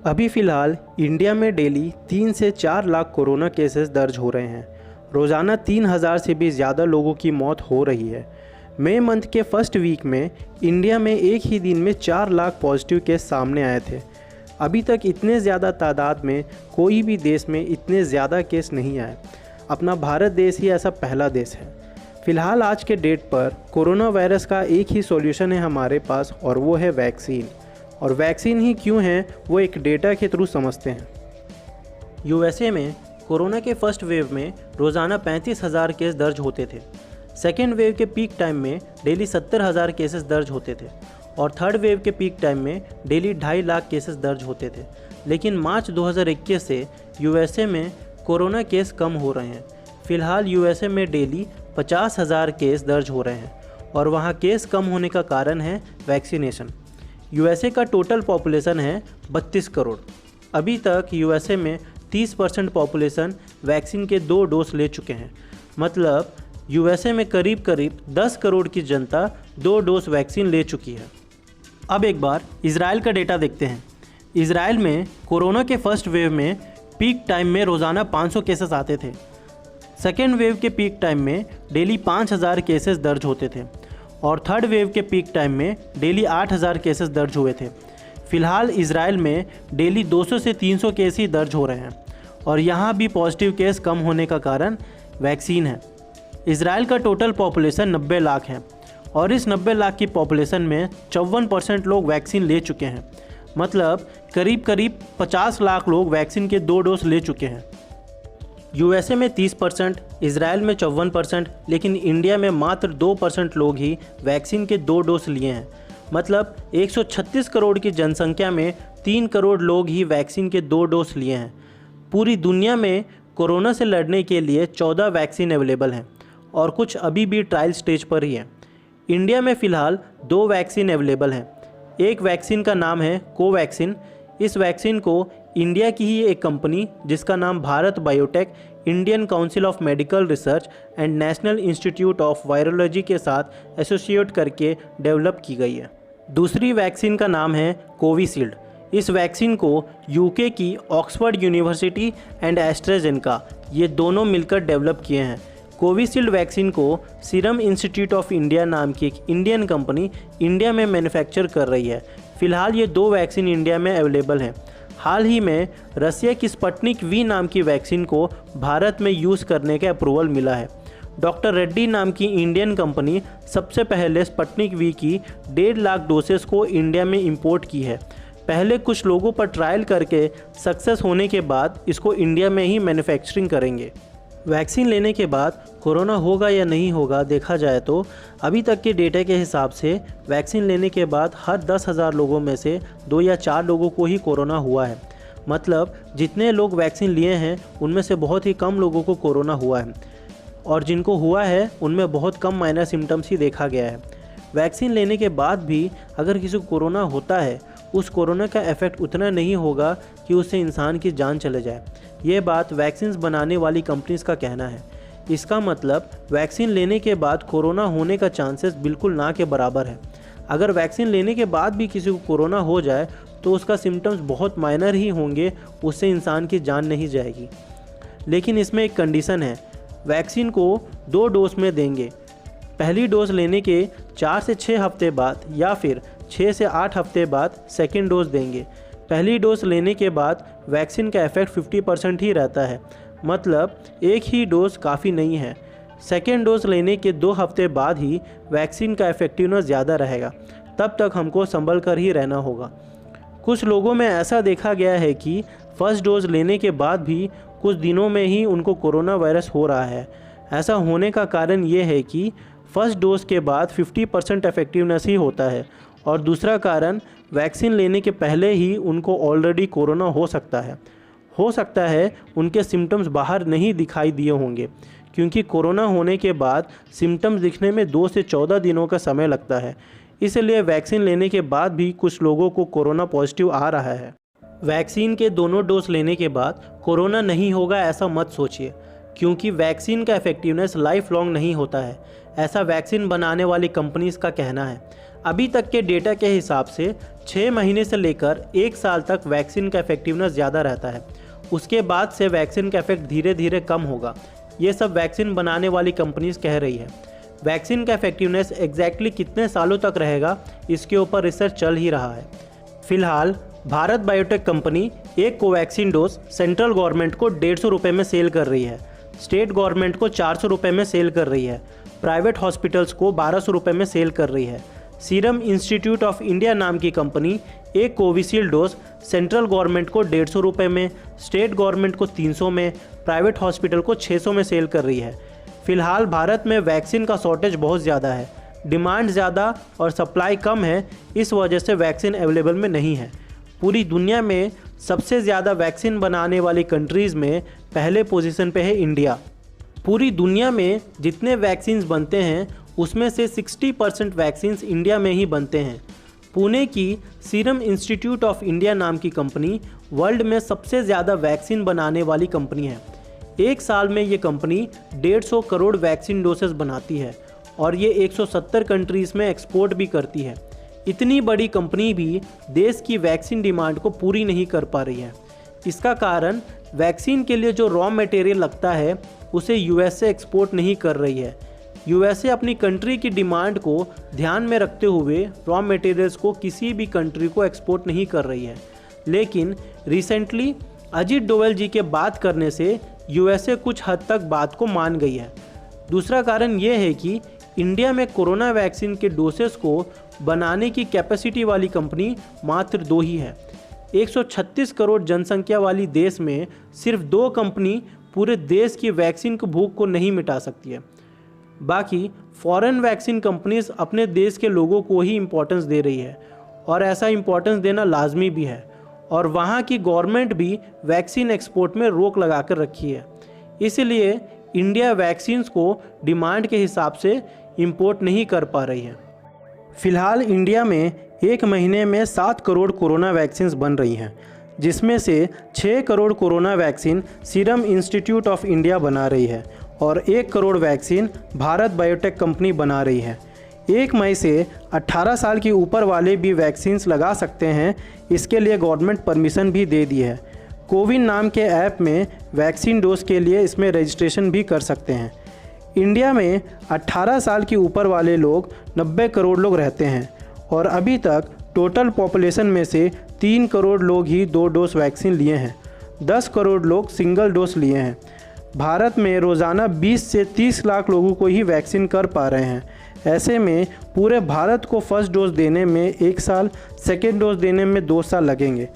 अभी फ़िलहाल इंडिया में डेली 3 से 4 लाख कोरोना केसेस दर्ज हो रहे हैं। रोज़ाना 3000 से भी ज़्यादा लोगों की मौत हो रही है। मई मंथ के फर्स्ट वीक में इंडिया में एक ही दिन में 4 लाख पॉजिटिव केस सामने आए थे। अभी तक इतने ज़्यादा तादाद में कोई भी देश में इतने ज़्यादा केस नहीं आए। अपना भारत देश ही ऐसा पहला देश है। फ़िलहाल आज के डेट पर कोरोना वायरस का एक ही सॉल्यूशन है हमारे पास, और वो है वैक्सीन। और वैक्सीन ही क्यों है वो एक डेटा के थ्रू समझते हैं। यूएसए में कोरोना के फर्स्ट वेव में रोज़ाना 35,000 केस दर्ज होते थे। सेकेंड वेव के पीक टाइम में डेली 70,000 केसेस दर्ज होते थे, और थर्ड वेव के पीक टाइम में डेली 2.5 लाख केसेस दर्ज होते थे। लेकिन मार्च 2021 से यूएसए में कोरोना केस कम हो रहे हैं। फ़िलहाल यूएसए में डेली 50,000 केस दर्ज हो रहे हैं, और वहाँ केस कम होने का कारण है वैक्सीनेशन। यूएसए का टोटल पॉपुलेशन है 32 करोड़। अभी तक यूएसए में 30% पॉपुलेशन वैक्सीन के 2 डोज ले चुके हैं। मतलब यूएसए में करीब 10 करोड़ की जनता 2 डोज वैक्सीन ले चुकी है। अब एक बार इजराइल का डेटा देखते हैं। इजराइल में कोरोना के फर्स्ट वेव में पीक टाइम में रोज़ाना 500 केसेस आते थे। सेकेंड वेव के पीक टाइम में डेली 5,000 केसेस दर्ज होते थे, और थर्ड वेव के पीक टाइम में डेली 8,000 केसेस दर्ज हुए थे। फ़िलहाल इजराइल में डेली 200 से 300 केस ही दर्ज हो रहे हैं, और यहाँ भी पॉजिटिव केस कम होने का कारण वैक्सीन है। इजराइल का टोटल पॉपुलेशन 90 लाख है, और इस 90 लाख की पॉपुलेशन में 54% लोग वैक्सीन ले चुके हैं। मतलब करीब 50 लाख लोग वैक्सीन के 2 डोज ले चुके हैं। यूएसए में 30%, इजराइल में 54%, लेकिन इंडिया में मात्र 2% लोग ही वैक्सीन के 2 डोज लिए हैं। मतलब 136 करोड़ की जनसंख्या में 3 करोड़ लोग ही वैक्सीन के 2 डोज लिए हैं। पूरी दुनिया में कोरोना से लड़ने के लिए 14 वैक्सीन अवेलेबल हैं, और कुछ अभी भी ट्रायल स्टेज पर ही हैं। इंडिया में फ़िलहाल 2 वैक्सीन अवेलेबल हैं। एक वैक्सीन का नाम है कोवैक्सीन। इस वैक्सीन को इंडिया की ही एक कंपनी जिसका नाम Bharat biotech, Indian council of medical research and national institute of virology के साथ एसोसिएट करके डेवलप की गई है। दूसरी वैक्सीन का नाम है कोविशील्ड। इस वैक्सीन को यूके की ऑक्सफोर्ड यूनिवर्सिटी एंड एस्ट्राजेनेका, ये दोनों मिलकर डेवलप किए हैं। कोविशील्ड वैक्सीन को सीरम इंस्टीट्यूट ऑफ इंडिया नाम की एक इंडियन कंपनी इंडिया में मैन्युफैक्चर कर रही है। फ़िलहाल ये 2 वैक्सीन इंडिया में अवेलेबल हैं। हाल ही में रसिया की स्पुतनिक वी नाम की वैक्सीन को भारत में यूज़ करने का अप्रूवल मिला है। डॉक्टर रेड्डी नाम की इंडियन कंपनी सबसे पहले स्पुतनिक वी की 1.5 लाख डोसेस को इंडिया में इंपोर्ट की है। पहले कुछ लोगों पर ट्रायल करके सक्सेस होने के बाद इसको इंडिया में ही मैन्युफैक्चरिंग करेंगे। वैक्सीन लेने के बाद कोरोना होगा या नहीं होगा देखा जाए तो अभी तक के डेटा के हिसाब से वैक्सीन लेने के बाद हर 10,000 लोगों में से 2 या 4 लोगों को ही कोरोना हुआ है। मतलब जितने लोग वैक्सीन लिए हैं उनमें से बहुत ही कम लोगों को कोरोना हुआ है, और जिनको हुआ है उनमें बहुत कम माइनर सिम्टम्स ही देखा गया है। वैक्सीन लेने के बाद भी अगर किसी को कोरोना होता है, उस कोरोना का इफ़ेक्ट उतना नहीं होगा कि उससे इंसान की जान चले जाए। ये बात वैक्सीन बनाने वाली कंपनीज़ का कहना है। इसका मतलब वैक्सीन लेने के बाद कोरोना होने का चांसेस बिल्कुल ना के बराबर है। अगर वैक्सीन लेने के बाद भी किसी को कोरोना हो जाए तो उसका सिम्टम्स बहुत माइनर ही होंगे, उससे इंसान की जान नहीं जाएगी। लेकिन इसमें एक कंडीशन है, वैक्सीन को 2 डोज में देंगे। पहली डोज लेने के 4 से 6 हफ्ते बाद या फिर 6 से 8 हफ्ते बाद सेकेंड डोज देंगे। पहली डोज लेने के बाद वैक्सीन का इफेक्ट 50% ही रहता है। मतलब एक ही डोज काफ़ी नहीं है। सेकेंड डोज लेने के 2 हफ्ते बाद ही वैक्सीन का इफेक्टिवनेस ज़्यादा रहेगा। तब तक हमको संभल कर ही रहना होगा। कुछ लोगों में ऐसा देखा गया है कि फर्स्ट डोज लेने के बाद भी कुछ दिनों में ही उनको कोरोना वायरस हो रहा है। ऐसा होने का कारण ये है कि फर्स्ट डोज के बाद 50% इफेक्टिवनेस ही होता है, और दूसरा कारण वैक्सीन लेने के पहले ही उनको ऑलरेडी कोरोना हो सकता है उनके सिम्टम्स बाहर नहीं दिखाई दिए होंगे, क्योंकि कोरोना होने के बाद सिम्टम्स दिखने में 2 से 14 दिनों का समय लगता है। इसलिए वैक्सीन लेने के बाद भी कुछ लोगों को कोरोना पॉजिटिव आ रहा है। वैक्सीन के दोनों डोज लेने के बाद कोरोना नहीं होगा ऐसा मत सोचिए, क्योंकि वैक्सीन का इफेक्टिवनेस लाइफ लॉन्ग नहीं होता है, ऐसा वैक्सीन बनाने वाली कंपनीज़ का कहना है। अभी तक के डेटा के हिसाब से 6 महीने से लेकर 1 साल तक वैक्सीन का इफेक्टिवनेस ज़्यादा रहता है। उसके बाद से वैक्सीन का इफेक्ट धीरे धीरे कम होगा। ये सब वैक्सीन बनाने वाली कंपनीज कह रही है। वैक्सीन का इफेक्टिवनेस एग्जैक्टली कितने सालों तक रहेगा, इसके ऊपर रिसर्च चल ही रहा है। फिलहाल भारत बायोटेक कंपनी एक कोवैक्सीन डोज सेंट्रल गवर्नमेंट को 150 रुपये में सेल कर रही है, स्टेट गवर्नमेंट को 400 रुपये में सेल कर रही है, प्राइवेट हॉस्पिटल्स को 1200 रुपये में सेल कर रही है। सीरम इंस्टीट्यूट ऑफ इंडिया नाम की कंपनी एक कोविशील्ड डोज सेंट्रल गवर्नमेंट को 150 रुपये में, स्टेट गवर्नमेंट को 300 में, प्राइवेट हॉस्पिटल को 600 में सेल कर रही है। फिलहाल भारत में वैक्सीन का शॉर्टेज बहुत ज़्यादा है, डिमांड ज़्यादा और सप्लाई कम है, इस वजह से वैक्सीन अवेलेबल में नहीं है। पूरी दुनिया में सबसे ज़्यादा वैक्सीन बनाने वाली कंट्रीज़ में पहले पोजीशन पे है इंडिया। पूरी दुनिया में जितने वैक्सीन्स बनते हैं उसमें से 60% वैक्सीन्स इंडिया में ही बनते हैं। पुणे की सीरम इंस्टीट्यूट ऑफ इंडिया नाम की कंपनी वर्ल्ड में सबसे ज़्यादा वैक्सीन बनाने वाली कंपनी है। एक साल में ये कंपनी 150 करोड़ वैक्सीन डोसेस बनाती है और ये 170 कंट्रीज़ में एक्सपोर्ट भी करती है। इतनी बड़ी कंपनी भी देश की वैक्सीन डिमांड को पूरी नहीं कर पा रही है। इसका कारण वैक्सीन के लिए जो रॉ मटेरियल लगता है उसे यूएसए एक्सपोर्ट नहीं कर रही है। यूएसए अपनी कंट्री की डिमांड को ध्यान में रखते हुए रॉ मटेरियल्स को किसी भी कंट्री को एक्सपोर्ट नहीं कर रही है। लेकिन रिसेंटली अजीत डोवल जी के बात करने से यूएसए कुछ हद तक बात को मान गई है। दूसरा कारण ये है कि इंडिया में कोरोना वैक्सीन के डोसेस को बनाने की कैपेसिटी वाली कंपनी मात्र 2 ही है। 136 करोड़ जनसंख्या वाली देश में सिर्फ 2 कंपनी पूरे देश की वैक्सीन की भूख को नहीं मिटा सकती है। बाकी फॉरेन वैक्सीन कंपनीज अपने देश के लोगों को ही इम्पोर्टेंस दे रही है और ऐसा इम्पोर्टेंस देना लाजमी भी है। और वहाँ की गवर्नमेंट भी वैक्सीन एक्सपोर्ट में रोक लगा कर रखी है। इसलिए इंडिया वैक्सीन्स को डिमांड के हिसाब से इंपोर्ट नहीं कर पा रही है। फ़िलहाल इंडिया में एक महीने में 7 करोड़ कोरोना वैक्सीन्स बन रही हैं, जिसमें से 6 crore corona vaccine serum institute of India बना रही है और 1 crore vaccine Bharat biotech company बना रही है। 1 मई से 18 साल के ऊपर वाले भी वैक्सीन्स लगा सकते हैं, इसके लिए गवर्नमेंट परमिशन भी दे दी है। कोविन नाम के ऐप में वैक्सीन डोज के लिए इसमें रजिस्ट्रेशन भी कर सकते हैं। इंडिया में 18 साल के ऊपर वाले लोग 90 करोड़ लोग रहते हैं और अभी तक टोटल पॉपुलेशन में से 3 करोड़ लोग ही 2 डोज वैक्सीन लिए हैं, 10 करोड़ लोग सिंगल डोज लिए हैं। भारत में रोज़ाना 20 से 30 लाख लोगों को ही वैक्सीन कर पा रहे हैं। ऐसे में पूरे भारत को फर्स्ट डोज देने में 1 साल, सेकेंड डोज देने में 2 साल लगेंगे।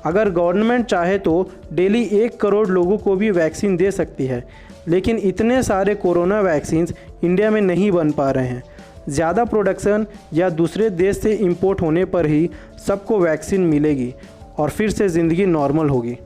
अगर गवर्नमेंट चाहे तो डेली 1 करोड़ लोगों को भी वैक्सीन दे सकती है, लेकिन इतने सारे कोरोना वैक्सीन्स इंडिया में नहीं बन पा रहे हैं। ज़्यादा प्रोडक्शन या दूसरे देश से इंपोर्ट होने पर ही सबको वैक्सीन मिलेगी और फिर से ज़िंदगी नॉर्मल होगी।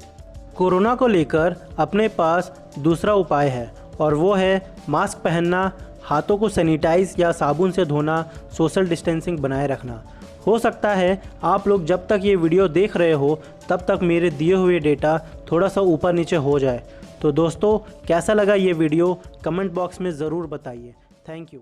कोरोना को लेकर अपने पास दूसरा उपाय है और वो है मास्क पहनना, हाथों को सैनिटाइज या साबुन से धोना, सोशल डिस्टेंसिंग बनाए रखना। हो सकता है आप लोग जब तक ये वीडियो देख रहे हो तब तक मेरे दिए हुए डेटा थोड़ा सा ऊपर नीचे हो जाए। तो दोस्तों, कैसा लगा ये वीडियो कमेंट बॉक्स में ज़रूर बताइए। Thank you.